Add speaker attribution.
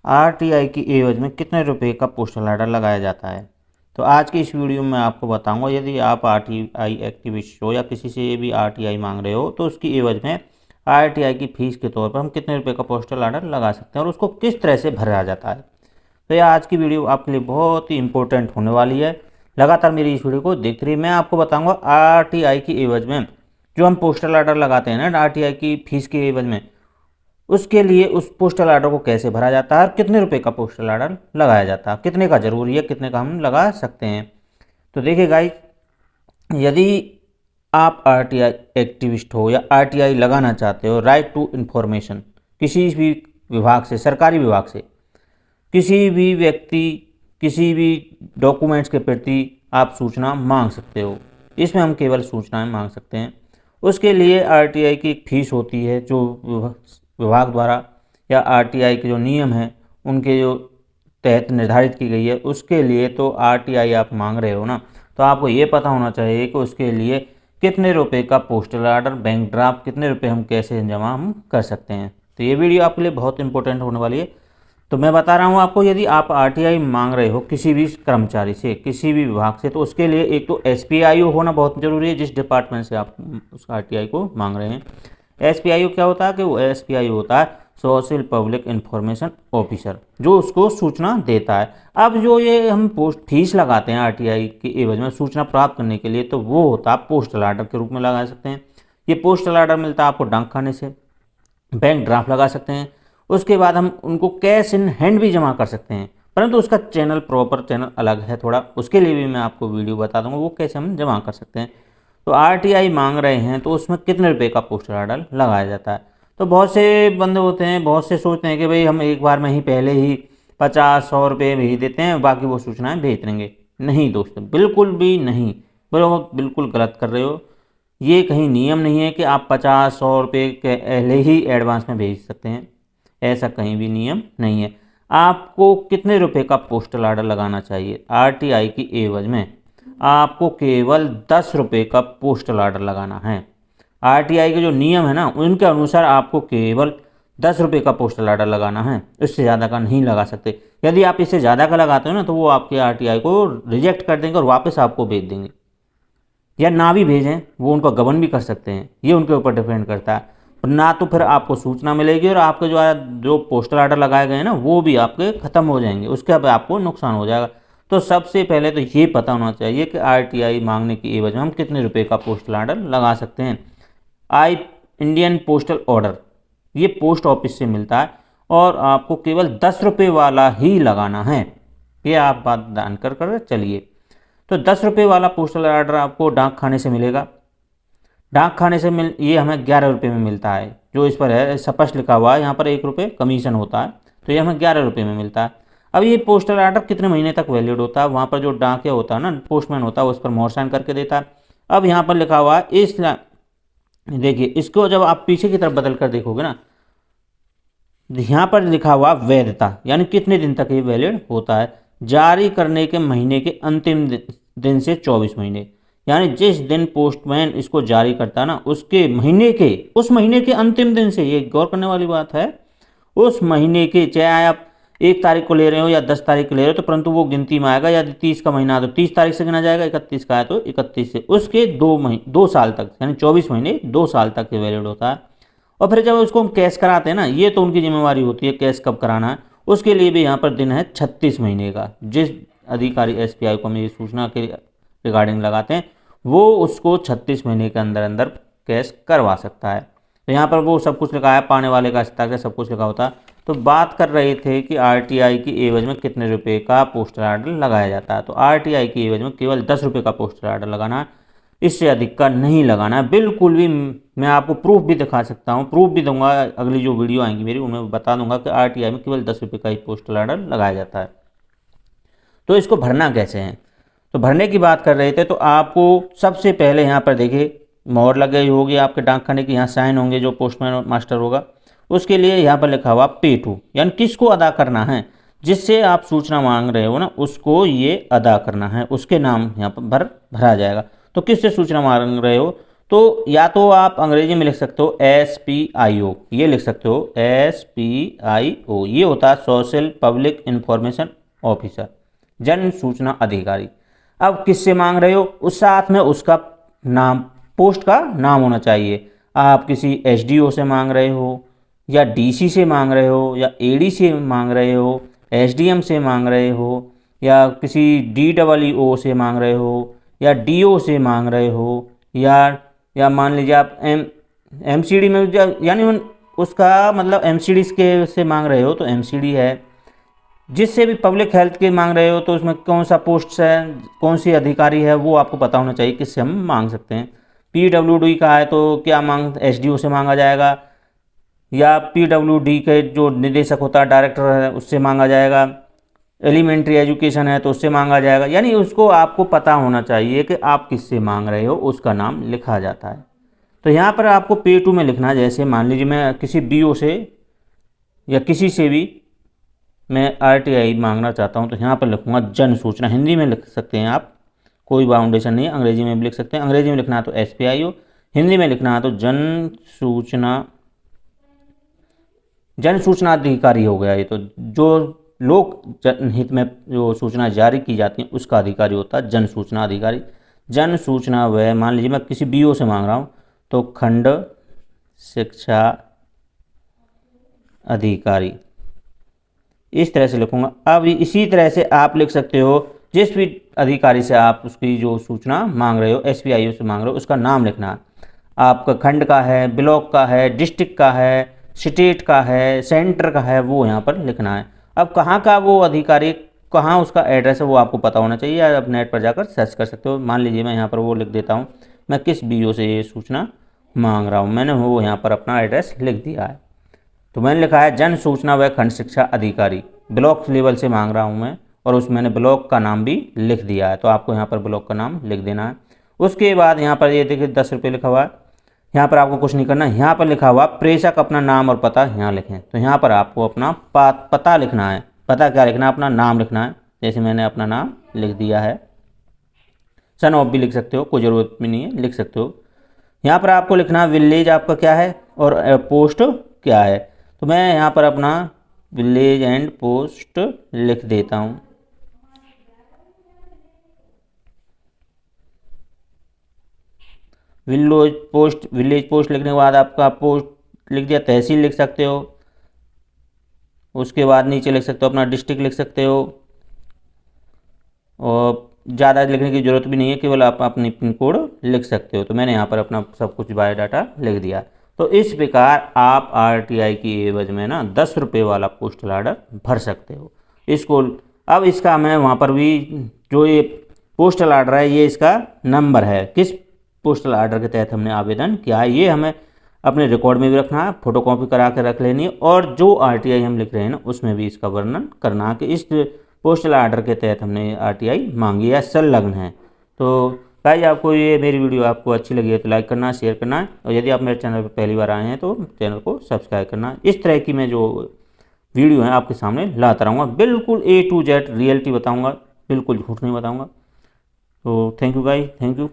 Speaker 1: RTI की एवज में कितने रुपए का पोस्टल आर्डर लगाया जाता है। तो आज की इस वीडियो में आपको बताऊंगा, यदि आप आरटीआई एक्टिविस्ट हो या किसी से भी आरटीआई मांग रहे हो तो उसकी एवज में आरटीआई की फीस के तौर पर हम कितने रुपए का पोस्टल आर्डर लगा सकते हैं और उसको किस तरह से भरा जाता है। तो यह आज की वीडियो आपके लिए बहुत ही इंपॉर्टेंट होने वाली है। लगातार मेरी इस वीडियो को देखते रहिए। मैं आपको बताऊंगा आरटीआई की एवज में जो हम पोस्टल आर्डर लगाते हैं ना आरटीआई की फीस के एवज में, उसके लिए उस पोस्टल आर्डर को कैसे भरा जाता है और कितने रुपए का पोस्टल आर्डर लगाया जाता है, कितने का जरूरी है, कितने का हम लगा सकते हैं। तो देखिए गाइस, यदि आप आरटीआई एक्टिविस्ट हो या आरटीआई लगाना चाहते हो, राइट टू इन्फॉर्मेशन, किसी भी विभाग से, सरकारी विभाग से किसी भी व्यक्ति किसी भी डॉक्यूमेंट्स के प्रति आप सूचना मांग सकते हो। इसमें हम केवल सूचनाएं मांग सकते हैं। उसके लिए आरटीआई की एक फीस होती है जो विभाग द्वारा या आरटीआई के जो नियम हैं उनके जो तहत निर्धारित की गई है। उसके लिए तो आरटीआई आप मांग रहे हो ना, तो आपको ये पता होना चाहिए कि उसके लिए कितने रुपए का पोस्टल आर्डर, बैंक ड्राफ्ट, कितने रुपए हम कैसे जमा हम कर सकते हैं। तो ये वीडियो आपके लिए बहुत इंपॉर्टेंट होने वाली है। तो मैं बता रहा हूँ आपको, यदि आप आरटीआई मांग रहे हो किसी भी कर्मचारी से, किसी भी विभाग से, तो उसके लिए एक तो एसपीआईओ होना बहुत जरूरी है, जिस डिपार्टमेंट से आप उस आरटीआई को मांग रहे हैं। एसपीआईओ क्या होता है कि वो एसपीआईओ होता है सोशल पब्लिक इंफॉर्मेशन ऑफिसर, जो उसको सूचना देता है। अब जो ये हम पोस्ट फीस लगाते हैं आरटीआई की एवज में सूचना प्राप्त करने के लिए, तो वो होता है पोस्टल आर्डर के रूप में लगा सकते हैं। ये पोस्टल आर्डर मिलता है आपको डाक खाने से। बैंक ड्राफ्ट लगा सकते हैं। उसके बाद हम उनको कैश इन हैंड भी जमा कर सकते हैं, परंतु उसका चैनल, प्रॉपर चैनल अलग है थोड़ा, उसके लिए भी मैं आपको वीडियो बता दूंगा वो कैसे हम जमा कर सकते हैं। तो आरटीआई मांग रहे हैं तो उसमें कितने रुपए का पोस्टल आर्डर लगाया जाता है। तो बहुत से बंदे होते हैं, बहुत से सोचते हैं कि भाई हम एक बार में ही पहले ही 50-100 रुपये भेज देते हैं, बाकी वो सूचनाएं भेज देंगे। नहीं दोस्तों, बिल्कुल भी नहीं, बिल्कुल गलत कर रहे हो। ये कहीं नियम नहीं है कि आप 50-100 रुपये के पहले ही एडवांस में भेज सकते हैं, ऐसा कहीं भी नियम नहीं है। आपको कितने रुपए का पोस्टल आर्डर लगाना चाहिए आरटीआई की एवज में? आपको केवल 10 रुपये का पोस्टल आर्डर लगाना है। आरटीआई के जो नियम है ना, उनके अनुसार आपको केवल 10 रुपये का पोस्टल आर्डर लगाना है, इससे ज़्यादा का नहीं लगा सकते। यदि आप इससे ज़्यादा का लगाते हो ना, तो वो आपके आरटीआई को रिजेक्ट कर देंगे और वापस आपको भेज देंगे, या ना भी भेजें, वो उनका गबन भी कर सकते हैं। ये उनके ऊपर डिपेंड करता है। ना तो फिर आपको सूचना मिलेगी और आपके जो पोस्टल आर्डर लगाए गए हैं ना, वो भी आपके ख़त्म हो जाएंगे, उसके बाद आपको नुकसान हो जाएगा। तो सबसे पहले तो ये पता होना चाहिए कि आरटीआई मांगने की एवज में हम कितने रुपए का पोस्टल आर्डर लगा सकते हैं। इंडियन पोस्टल ऑर्डर ये पोस्ट ऑफिस से मिलता है और आपको केवल 10 रुपये वाला ही लगाना है। ये आप बात ध्यान कर चलिए। तो 10 रुपये वाला पोस्टल आर्डर आपको डाक खाने से मिलेगा। डाक खाने से ये हमें 11 रुपये में मिलता है, जो इस पर है स्पष्ट लिखा हुआ है, यहाँ पर 1 रुपये कमीशन होता है, तो ये हमें 11 रुपये में मिलता है। अब ये पोस्टल आर्डर कितने महीने तक वैलिड होता है? वहाँ पर जो डाकिया होता है ना, पोस्टमैन होता है, उस पर मोहर साइन करके देता है। अब यहाँ पर लिखा हुआ है, इस देखिए, इसको जब आप पीछे की तरफ बदल कर देखोगे ना, यहाँ पर लिखा हुआ वैधता, यानी कितने दिन तक ये वैलिड होता है। जारी करने के महीने के अंतिम दिन से 24 महीने, यानी जिस दिन पोस्टमैन इसको जारी करता है ना, उसके महीने के, उस महीने के अंतिम दिन से, ये गौर करने वाली बात है, उस महीने के, चाहे आप 1 तारीख को ले रहे हो या 10 तारीख को ले रहे हो, तो परंतु वो गिनती में आएगा। यदि 30 का महीना है तो 30 तारीख से गिना जाएगा, 31 का है तो 31 से, उसके 2 साल तक, यानी 24 महीने 2 साल तक ये वैलिड होता है। और फिर जब उसको हम कैश कराते हैं ना, ये तो उनकी जिम्मेवारी होती है कैश कब कराना है, उसके लिए भी यहाँ पर दिन है 36 महीने का। जिस अधिकारी एसपीआई को हम ये सूचना के रिगार्डिंग लगाते हैं, वो उसको 36 महीने के अंदर अंदर कैश करवा सकता है। तो यहाँ पर वो सब कुछ लिखा है, पाने वाले का हस्ताक्षर, सब कुछ लिखा होता है। तो बात कर रहे थे कि आरटीआई की एवज में कितने रुपए का पोस्टल आर्डर लगाया जाता है। तो आरटीआई की एवज में केवल 10 रुपये का पोस्टल आर्डर लगाना है, इससे अधिक का नहीं लगाना है बिल्कुल भी। मैं आपको प्रूफ भी दिखा सकता हूँ, प्रूफ भी दूंगा, अगली जो वीडियो आएंगी मेरी उनमें बता दूंगा कि आरटीआई में केवल 10 रुपये का ही पोस्टल आर्डर लगाया जाता है। तो इसको भरना कैसे है? तो भरने की बात कर रहे थे, तो आपको सबसे पहले यहाँ पर देखिए मोहर लगे होगी आपके डाक खाने की, यहाँ साइन होंगे जो पोस्टमैन मास्टर होगा। उसके लिए यहाँ पर लिखा हुआ पे टू, यानी किसको अदा करना है, जिससे आप सूचना मांग रहे हो ना, उसको ये अदा करना है, उसके नाम यहाँ पर भरा जाएगा। तो किससे सूचना मांग रहे हो? तो या तो आप अंग्रेजी में लिख सकते हो SPIO, ये लिख सकते हो SPIO, ये होता है सोशल पब्लिक इंफॉर्मेशन ऑफिसर, जन सूचना अधिकारी। अब किससे मांग रहे हो, उस साथ में उसका नाम, पोस्ट का नाम होना चाहिए। आप किसी SDO से मांग रहे हो, या DC से मांग रहे हो, या AD से मांग रहे हो, SDM से मांग रहे हो, या किसी DEO से मांग रहे हो, या DO से मांग रहे हो, या मान लीजिए आप MCD में यानी उसका मतलब MCD के से मांग रहे हो तो MCD है। जिससे भी पब्लिक हेल्थ के मांग रहे हो तो उसमें कौन सा पोस्ट है, कौन सी अधिकारी है, वो आपको पता होना चाहिए किससे हम मांग सकते हैं। PWD का है तो क्या मांग SDO से मांगा जाएगा, या PWD के जो निदेशक होता है, डायरेक्टर है, उससे मांगा जाएगा। एलिमेंट्री एजुकेशन है तो उससे मांगा जाएगा। यानी उसको आपको पता होना चाहिए कि आप किससे मांग रहे हो, उसका नाम लिखा जाता है। तो यहाँ पर आपको P2 में लिखना है। जैसे मान लीजिए मैं किसी BO से या किसी से भी मैं RTI मांगना चाहता हूँ, तो यहाँ पर लिखूँगा जन सूचना। हिंदी में लिख सकते हैं आप, कोई बाउंडेशन नहीं है, अंग्रेजी में भी लिख सकते हैं। अंग्रेजी में लिखना है तो SPIO, हिंदी में लिखना है तो जन सूचना अधिकारी हो गया। ये तो जो लोक जनहित में जो सूचना जारी की जाती है उसका अधिकारी होता है जन सूचना अधिकारी। जन सूचना वह, मान लीजिए मैं किसी BO से मांग रहा हूँ तो खंड शिक्षा अधिकारी, इस तरह से लिखूंगा। अब इसी तरह से आप लिख सकते हो जिस भी अधिकारी से आप उसकी जो सूचना मांग रहे हो, SPIO से मांग रहे हो, उसका नाम लिखना है। आपका खंड का है, ब्लॉक का है, डिस्ट्रिक्ट का है, स्टेट का है, सेंटर का है, वो यहाँ पर लिखना है। अब कहाँ का वो अधिकारी, कहाँ उसका एड्रेस है, वो आपको पता होना चाहिए, या आप नेट पर जाकर सर्च कर सकते हो। मान लीजिए मैं यहाँ पर वो लिख देता हूँ, मैं किस BO से ये सूचना मांग रहा हूँ, मैंने वो यहाँ पर अपना एड्रेस लिख दिया है। तो मैंने लिखा है जन सूचना व खंड शिक्षा अधिकारी, ब्लॉक लेवल से मांग रहा हूँ मैं, और उसमें मैंने ब्लॉक का नाम भी लिख दिया है। तो आपको यहाँ पर ब्लॉक का नाम लिख देना है। उसके बाद यहाँ पर ये देखिए 10 रुपये लिखा हुआ है। यहाँ पर आपको कुछ नहीं करना, यहाँ पर लिखा हुआ प्रेषक अपना नाम और पता यहाँ लिखें। तो यहाँ पर आपको अपना पता लिखना है। पता क्या लिखना है, अपना नाम लिखना है। जैसे मैंने अपना नाम लिख दिया है, सन ऑफ भी लिख सकते हो, कोई ज़रूरत भी नहीं है, लिख सकते हो। यहाँ पर आपको लिखना विलेज आपका क्या है और पोस्ट क्या है। तो मैं यहाँ पर अपना विलेज एंड पोस्ट लिख देता हूँ। विलेज पोस्ट लिखने के बाद आपका पोस्ट लिख दिया, तहसील लिख सकते हो। उसके बाद नीचे लिख सकते हो अपना डिस्ट्रिक्ट लिख सकते हो, और ज़्यादा लिखने की ज़रूरत भी नहीं है, केवल आप अपनी पिन कोड लिख सकते हो। तो मैंने यहाँ पर अपना सब कुछ बायोडाटा लिख दिया। तो इस प्रकार आप RTI की एवज में ना 10 रुपये वाला पोस्टल आर्डर भर सकते हो। इसको अब इसका मैं वहाँ पर भी, जो ये पोस्टल आर्डर है ये इसका नंबर है, किस पोस्टल आर्डर के तहत हमने आवेदन किया है, ये हमें अपने रिकॉर्ड में भी रखना है, फोटोकॉपी करा के रख लेनी है। और जो RTI हम लिख रहे हैं ना उसमें भी इसका वर्णन करना है कि इस पोस्टल आर्डर के तहत हमने RTI मांगी या संलग्न है। तो गाइस, आपको ये मेरी वीडियो आपको अच्छी लगी है तो लाइक करना, शेयर करना है, और यदि आप मेरे चैनल पर पहली बार आए हैं तो चैनल को सब्सक्राइब करना। इस तरह की मैं जो वीडियो है आपके सामने लाता रहूँगा, बिल्कुल A to Z रियलिटी बताऊँगा, बिल्कुल झूठ नहीं बताऊँगा। तो thank you guys, thank you.